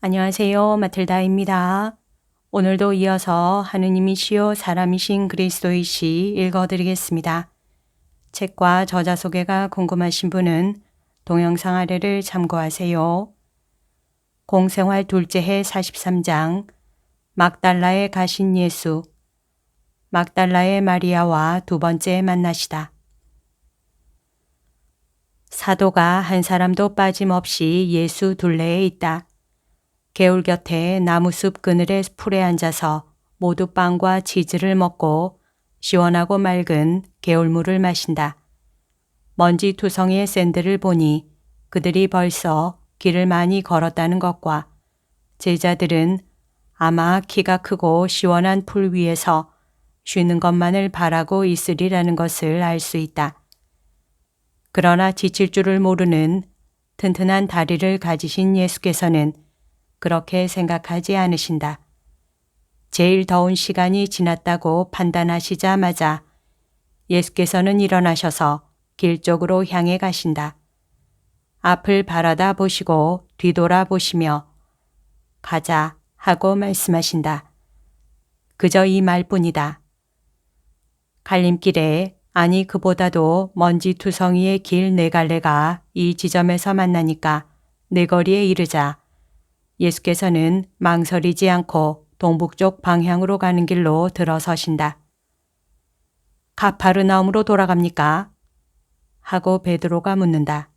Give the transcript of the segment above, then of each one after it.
안녕하세요. 마틀다입니다. 오늘도 이어서 하느님이시요 사람이신 그리스도이시 읽어드리겠습니다. 책과 저자 소개가 궁금하신 분은 동영상 아래를 참고하세요. 공생활 둘째 해 43장 막달라에 가신 예수 막달라의 마리아와 두 번째 만나시다. 사도가 한 사람도 빠짐없이 예수 둘레에 있다. 개울 곁에 나무숲 그늘의 풀에 앉아서 모두 빵과 치즈를 먹고 시원하고 맑은 개울물을 마신다. 먼지 투성이의 샌들을 보니 그들이 벌써 길을 많이 걸었다는 것과 제자들은 아마 키가 크고 시원한 풀 위에서 쉬는 것만을 바라고 있으리라는 것을 알 수 있다. 그러나 지칠 줄을 모르는 튼튼한 다리를 가지신 예수께서는 그렇게 생각하지 않으신다. 제일 더운 시간이 지났다고 판단하시자마자 예수께서는 일어나셔서 길 쪽으로 향해 가신다. 앞을 바라다 보시고 뒤돌아 보시며 가자 하고 말씀하신다. 그저 이 말뿐이다. 갈림길에 아니 그보다도 먼지투성이의 길 네 갈래가 이 지점에서 만나니까 네 거리에 이르자 예수께서는 망설이지 않고 동북쪽 방향으로 가는 길로 들어서신다. 가파르나움으로 돌아갑니까? 하고 베드로가 묻는다.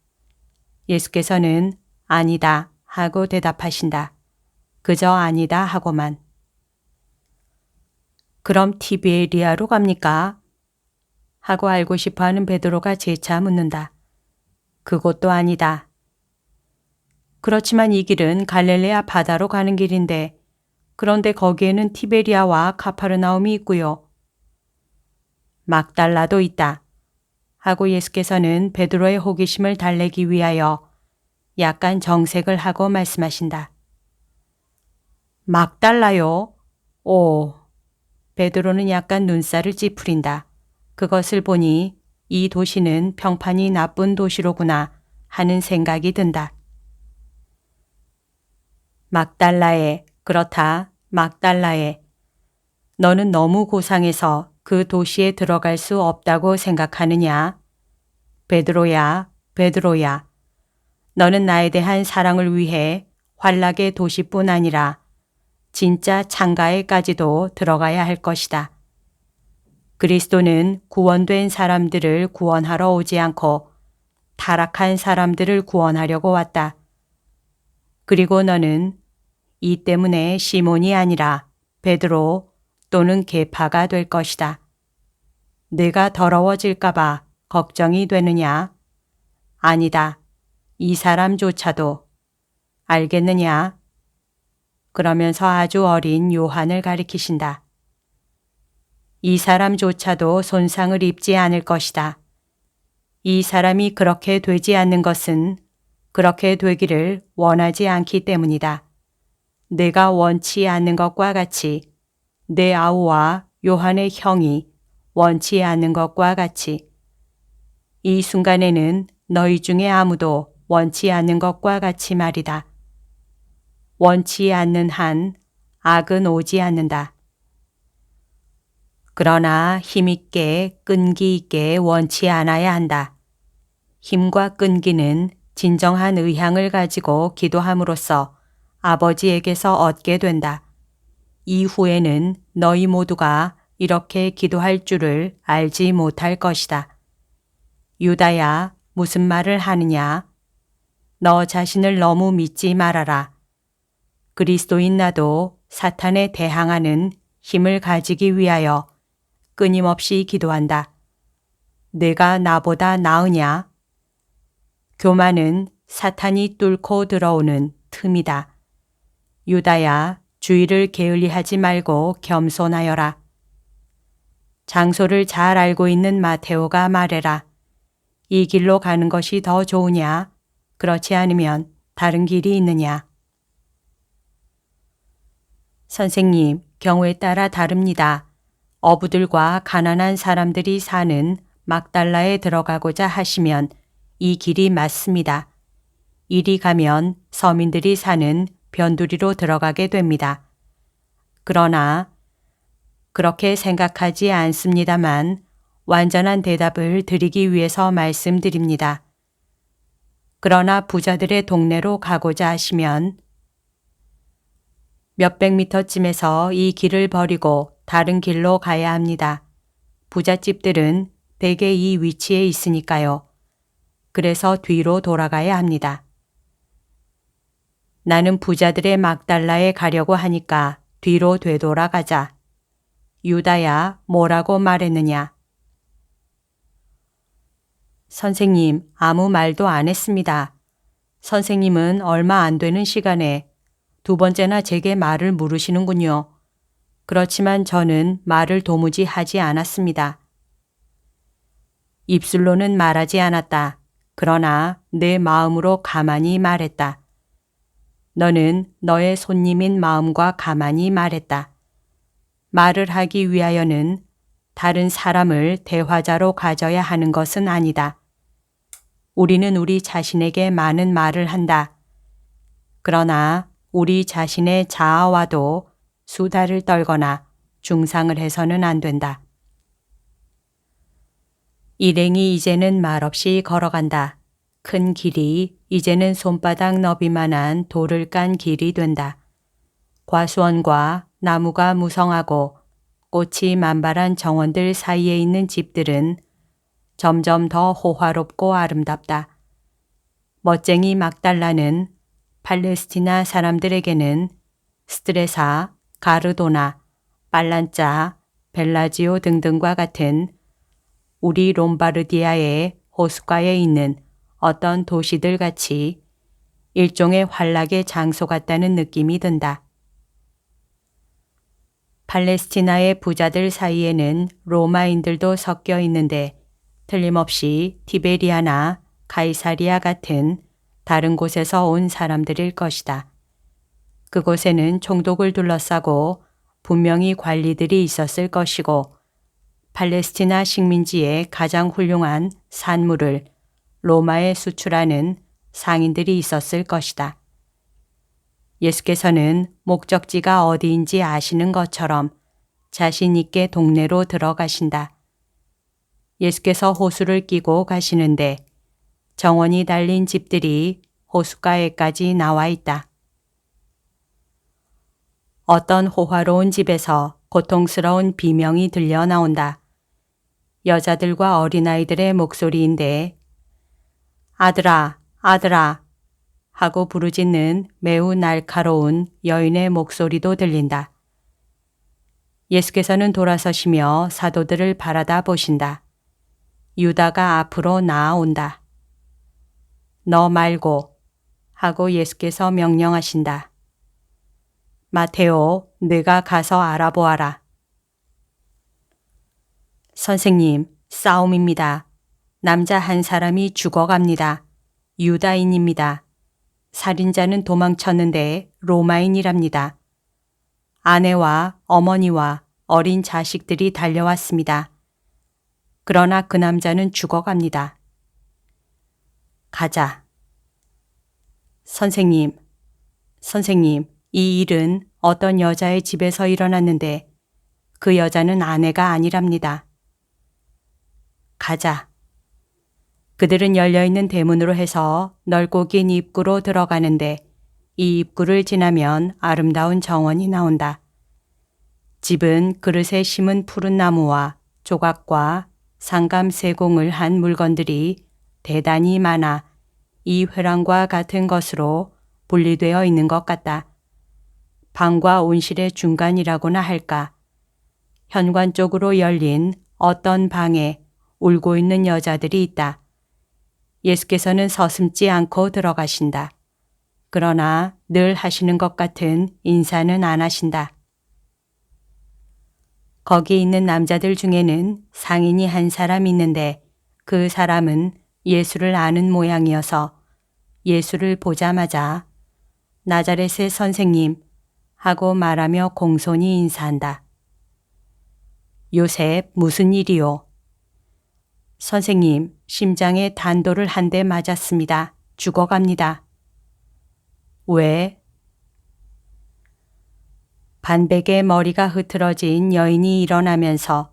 예수께서는 아니다 하고 대답하신다. 그저 아니다 하고만. 그럼 티베리아로 갑니까? 하고 알고 싶어하는 베드로가 재차 묻는다. 그것도 아니다. 그렇지만 이 길은 갈릴레아 바다로 가는 길인데 그런데 거기에는 티베리아와 카파르나움이 있고요. 막달라도 있다. 하고 예수께서는 베드로의 호기심을 달래기 위하여 약간 정색을 하고 말씀하신다. 막달라요? 오. 베드로는 약간 눈살을 찌푸린다. 그것을 보니 이 도시는 평판이 나쁜 도시로구나 하는 생각이 든다. 막달라에, 그렇다, 막달라에. 너는 너무 고상해서 그 도시에 들어갈 수 없다고 생각하느냐? 베드로야, 베드로야. 너는 나에 대한 사랑을 위해 환락의 도시뿐 아니라 진짜 창가에까지도 들어가야 할 것이다. 그리스도는 구원된 사람들을 구원하러 오지 않고 타락한 사람들을 구원하려고 왔다. 그리고 너는 이 때문에 시몬이 아니라 베드로 또는 계파가 될 것이다. 내가 더러워질까봐 걱정이 되느냐? 아니다. 이 사람조차도. 알겠느냐? 그러면서 아주 어린 요한을 가리키신다. 이 사람조차도 손상을 입지 않을 것이다. 이 사람이 그렇게 되지 않는 것은 그렇게 되기를 원하지 않기 때문이다. 내가 원치 않는 것과 같이 내 아우와 요한의 형이 원치 않는 것과 같이 이 순간에는 너희 중에 아무도 원치 않는 것과 같이 말이다. 원치 않는 한 악은 오지 않는다. 그러나 힘있게 끈기 있게 원치 않아야 한다. 힘과 끈기는 진정한 의향을 가지고 기도함으로써 아버지에게서 얻게 된다. 이후에는 너희 모두가 이렇게 기도할 줄을 알지 못할 것이다. 유다야, 무슨 말을 하느냐? 너 자신을 너무 믿지 말아라. 그리스도인 나도 사탄에 대항하는 힘을 가지기 위하여 끊임없이 기도한다. 내가 나보다 나으냐? 교만은 사탄이 뚫고 들어오는 틈이다. 유다야, 주의를 게을리하지 말고 겸손하여라. 장소를 잘 알고 있는 마테오가 말해라. 이 길로 가는 것이 더 좋으냐? 그렇지 않으면 다른 길이 있느냐? 선생님, 경우에 따라 다릅니다. 어부들과 가난한 사람들이 사는 막달라에 들어가고자 하시면 이 길이 맞습니다. 이리 가면 서민들이 사는 변두리로 들어가게 됩니다. 그러나 그렇게 생각하지 않습니다만 완전한 대답을 드리기 위해서 말씀드립니다. 그러나 부자들의 동네로 가고자 하시면 몇백 미터쯤에서 이 길을 버리고 다른 길로 가야 합니다. 부잣집들은 대개 이 위치에 있으니까요. 그래서 뒤로 돌아가야 합니다. 나는 부자들의 막달라에 가려고 하니까 뒤로 되돌아가자. 유다야, 뭐라고 말했느냐? 선생님, 아무 말도 안 했습니다. 선생님은 얼마 안 되는 시간에 두 번째나 제게 말을 물으시는군요. 그렇지만 저는 말을 도무지 하지 않았습니다. 입술로는 말하지 않았다. 그러나 내 마음으로 가만히 말했다. 너는 너의 손님인 마음과 가만히 말했다. 말을 하기 위하여는 다른 사람을 대화자로 가져야 하는 것은 아니다. 우리는 우리 자신에게 많은 말을 한다. 그러나 우리 자신의 자아와도 수다를 떨거나 중상을 해서는 안 된다. 일행이 이제는 말없이 걸어간다. 큰 길이 이제는 손바닥 너비만한 돌을 깐 길이 된다. 과수원과 나무가 무성하고 꽃이 만발한 정원들 사이에 있는 집들은 점점 더 호화롭고 아름답다. 멋쟁이 막달라는 팔레스티나 사람들에게는 스트레사, 가르도나, 빨란짜, 벨라지오 등등과 같은 우리 롬바르디아의 호숫가에 있는 어떤 도시들 같이 일종의 환락의 장소 같다는 느낌이 든다. 팔레스티나의 부자들 사이에는 로마인들도 섞여 있는데 틀림없이 티베리아나 카이사리아 같은 다른 곳에서 온 사람들일 것이다. 그곳에는 총독을 둘러싸고 분명히 관리들이 있었을 것이고 팔레스티나 식민지의 가장 훌륭한 산물을 로마에 수출하는 상인들이 있었을 것이다. 예수께서는 목적지가 어디인지 아시는 것처럼 자신 있게 동네로 들어가신다. 예수께서 호수를 끼고 가시는데 정원이 달린 집들이 호숫가에까지 나와 있다. 어떤 호화로운 집에서 고통스러운 비명이 들려 나온다. 여자들과 어린아이들의 목소리인데 아들아, 아들아 하고 부르짖는 매우 날카로운 여인의 목소리도 들린다. 예수께서는 돌아서시며 사도들을 바라다 보신다. 유다가 앞으로 나아온다. 너 말고 하고 예수께서 명령하신다. 마테오, 네가 가서 알아보아라. 선생님, 싸움입니다. 남자 한 사람이 죽어갑니다. 유다인입니다. 살인자는 도망쳤는데 로마인이랍니다. 아내와 어머니와 어린 자식들이 달려왔습니다. 그러나 그 남자는 죽어갑니다. 가자. 선생님, 이 일은 어떤 여자의 집에서 일어났는데 그 여자는 아내가 아니랍니다. 가자. 그들은 열려있는 대문으로 해서 넓고 긴 입구로 들어가는데 이 입구를 지나면 아름다운 정원이 나온다. 집은 그릇에 심은 푸른 나무와 조각과 상감세공을 한 물건들이 대단히 많아 이 회랑과 같은 것으로 분리되어 있는 것 같다. 방과 온실의 중간이라고나 할까. 현관 쪽으로 열린 어떤 방에 울고 있는 여자들이 있다. 예수께서는 서슴지 않고 들어가신다. 그러나 늘 하시는 것 같은 인사는 안 하신다. 거기 있는 남자들 중에는 상인이 한 사람 있는데 그 사람은 예수를 아는 모양이어서 예수를 보자마자 나자렛의 선생님 하고 말하며 공손히 인사한다. 요셉, 무슨 일이요? 선생님, 심장에 단도를 한 대 맞았습니다. 죽어갑니다. 왜? 반백의 머리가 흐트러진 여인이 일어나면서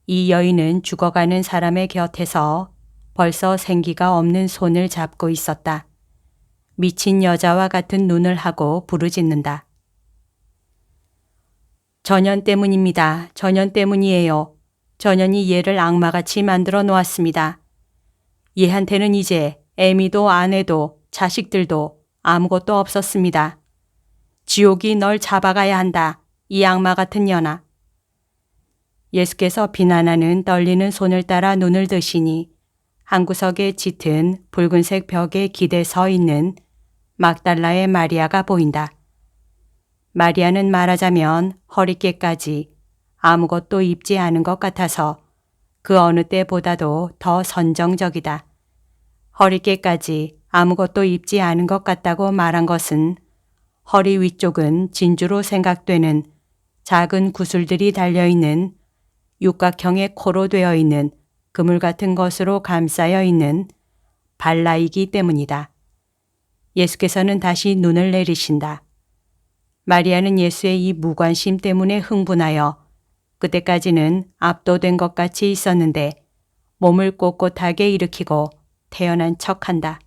이 여인은 죽어가는 사람의 곁에서 벌써 생기가 없는 손을 잡고 있었다. 미친 여자와 같은 눈을 하고 부르짖는다. 전년 때문입니다. 전년 때문이에요. 전년이 얘를 악마같이 만들어 놓았습니다. 얘한테는 이제 애미도 아내도 자식들도 아무것도 없었습니다. 지옥이 널 잡아가야 한다. 이 악마 같은 년아. 예수께서 비난하는 떨리는 손을 따라 눈을 드시니 한 구석에 짙은 붉은색 벽에 기대 서 있는 막달라의 마리아가 보인다. 마리아는 말하자면 허리깨까지 아무것도 입지 않은 것 같아서 그 어느 때보다도 더 선정적이다. 허리깨까지 아무것도 입지 않은 것 같다고 말한 것은 허리 위쪽은 진주로 생각되는 작은 구슬들이 달려있는 육각형의 코로 되어 있는 그물 같은 것으로 감싸여 있는 발라이기 때문이다. 예수께서는 다시 눈을 내리신다. 마리아는 예수의 이 무관심 때문에 흥분하여 그때까지는 압도된 것 같이 있었는데 몸을 꼿꼿하게 일으키고 태어난 척한다.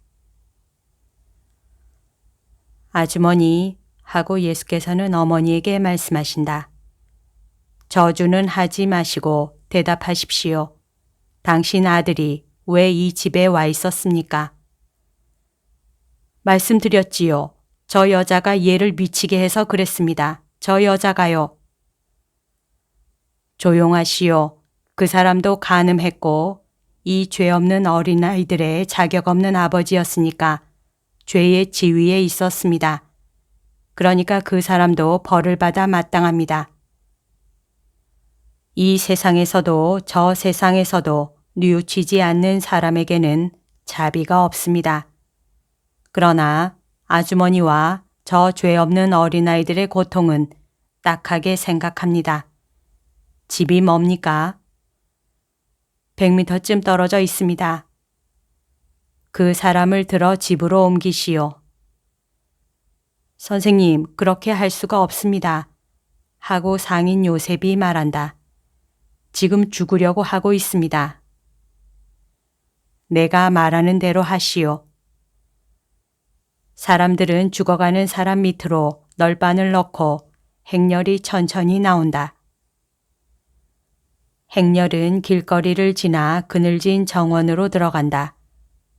아주머니 하고 예수께서는 어머니에게 말씀하신다. 저주는 하지 마시고 대답하십시오. 당신 아들이 왜 이 집에 와 있었습니까? 말씀드렸지요. 저 여자가 얘를 미치게 해서 그랬습니다. 저 여자가요. 조용하시오. 그 사람도 간음했고 이 죄 없는 어린아이들의 자격 없는 아버지였으니까 죄의 지위에 있었습니다. 그러니까 그 사람도 벌을 받아 마땅합니다. 이 세상에서도 저 세상에서도 뉘우치지 않는 사람에게는 자비가 없습니다. 그러나 아주머니와 저 죄 없는 어린아이들의 고통은 딱하게 생각합니다. 집이 뭡니까? 100m쯤 떨어져 있습니다. 그 사람을 들어 집으로 옮기시오. 선생님, 그렇게 할 수가 없습니다. 하고 상인 요셉이 말한다. 지금 죽으려고 하고 있습니다. 내가 말하는 대로 하시오. 사람들은 죽어가는 사람 밑으로 널빤을 넣고 행렬이 천천히 나온다. 행렬은 길거리를 지나 그늘진 정원으로 들어간다.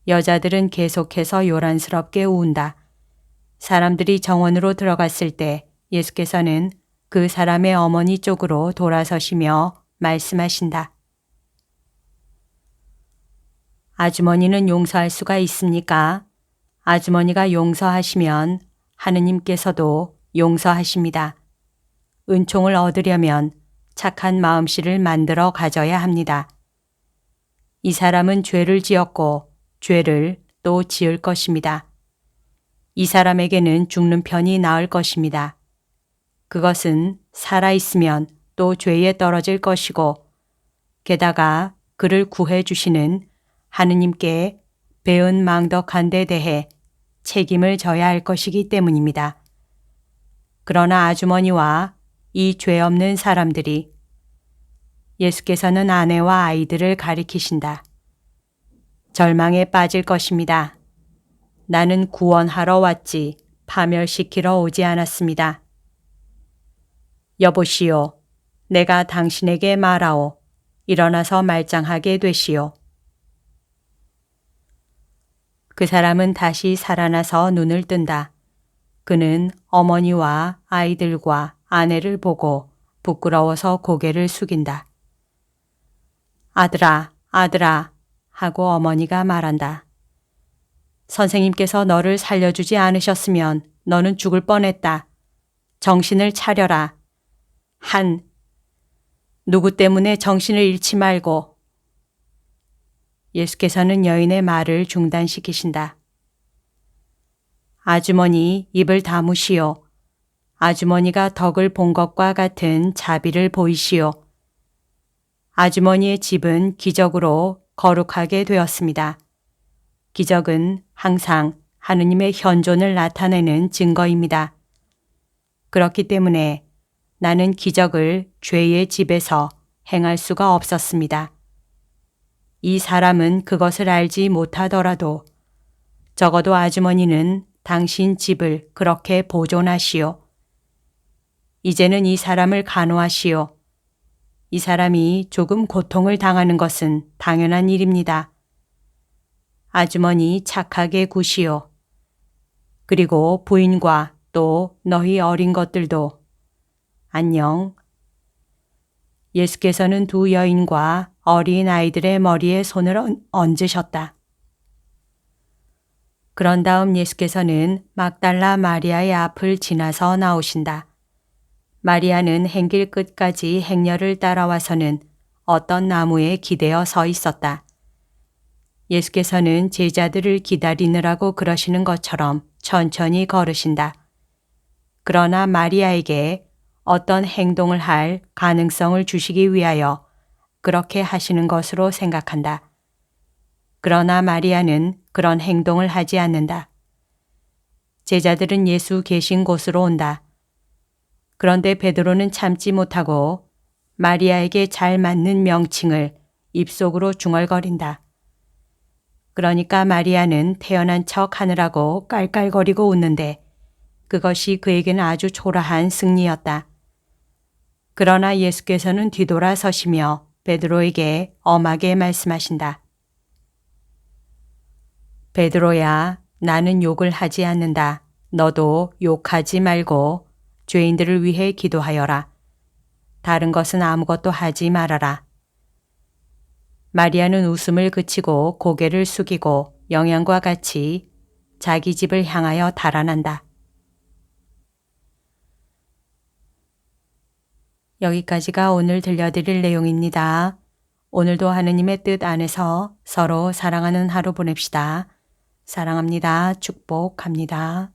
여자들은 계속해서 요란스럽게 운다. 사람들이 정원으로 들어갔을 때 예수께서는 그 사람의 어머니 쪽으로 돌아서시며 말씀하신다. 아주머니는 용서할 수가 있습니까? 아주머니가 용서하시면 하느님께서도 용서하십니다. 은총을 얻으려면 착한 마음씨를 만들어 가져야 합니다. 이 사람은 죄를 지었고 죄를 또 지을 것입니다. 이 사람에게는 죽는 편이 나을 것입니다. 그것은 살아있으면 또 죄에 떨어질 것이고 게다가 그를 구해 주시는 하느님께 배은 망덕한 데 대해 책임을 져야 할 것이기 때문입니다. 그러나 아주머니와 이 죄 없는 사람들이 예수께서는 아내와 아이들을 가리키신다. 절망에 빠질 것입니다. 나는 구원하러 왔지 파멸시키러 오지 않았습니다. 여보시오, 내가 당신에게 말하오. 일어나서 말짱하게 되시오. 그 사람은 다시 살아나서 눈을 뜬다. 그는 어머니와 아이들과 아내를 보고 부끄러워서 고개를 숙인다. 아들아, 아들아 하고 어머니가 말한다. 선생님께서 너를 살려주지 않으셨으면 너는 죽을 뻔했다. 정신을 차려라. 누구 때문에 정신을 잃지 말고. 예수께서는 여인의 말을 중단시키신다. 아주머니 입을 다무시오. 아주머니가 덕을 본 것과 같은 자비를 보이시오. 아주머니의 집은 기적으로 거룩하게 되었습니다. 기적은 항상 하느님의 현존을 나타내는 증거입니다. 그렇기 때문에 나는 기적을 죄의 집에서 행할 수가 없었습니다. 이 사람은 그것을 알지 못하더라도 적어도 아주머니는 당신 집을 그렇게 보존하시오. 이제는 이 사람을 간호하시오. 이 사람이 조금 고통을 당하는 것은 당연한 일입니다. 아주머니 착하게 구시오. 그리고 부인과 또 너희 어린 것들도 안녕. 예수께서는 두 여인과 어린 아이들의 머리에 손을 얹으셨다. 그런 다음 예수께서는 막달라 마리아의 앞을 지나서 나오신다. 마리아는 행길 끝까지 행렬을 따라와서는 어떤 나무에 기대어 서 있었다. 예수께서는 제자들을 기다리느라고 그러시는 것처럼 천천히 걸으신다. 그러나 마리아에게 어떤 행동을 할 가능성을 주시기 위하여 그렇게 하시는 것으로 생각한다. 그러나 마리아는 그런 행동을 하지 않는다. 제자들은 예수 계신 곳으로 온다. 그런데 베드로는 참지 못하고 마리아에게 잘 맞는 명칭을 입속으로 중얼거린다. 그러니까 마리아는 태어난 척 하느라고 깔깔거리고 웃는데 그것이 그에게는 아주 초라한 승리였다. 그러나 예수께서는 뒤돌아서시며 베드로에게 엄하게 말씀하신다. 베드로야, 나는 욕을 하지 않는다. 너도 욕하지 말고 죄인들을 위해 기도하여라. 다른 것은 아무것도 하지 말아라. 마리아는 웃음을 그치고 고개를 숙이고 영양과 같이 자기 집을 향하여 달아난다. 여기까지가 오늘 들려드릴 내용입니다. 오늘도 하느님의 뜻 안에서 서로 사랑하는 하루 보냅시다. 사랑합니다. 축복합니다.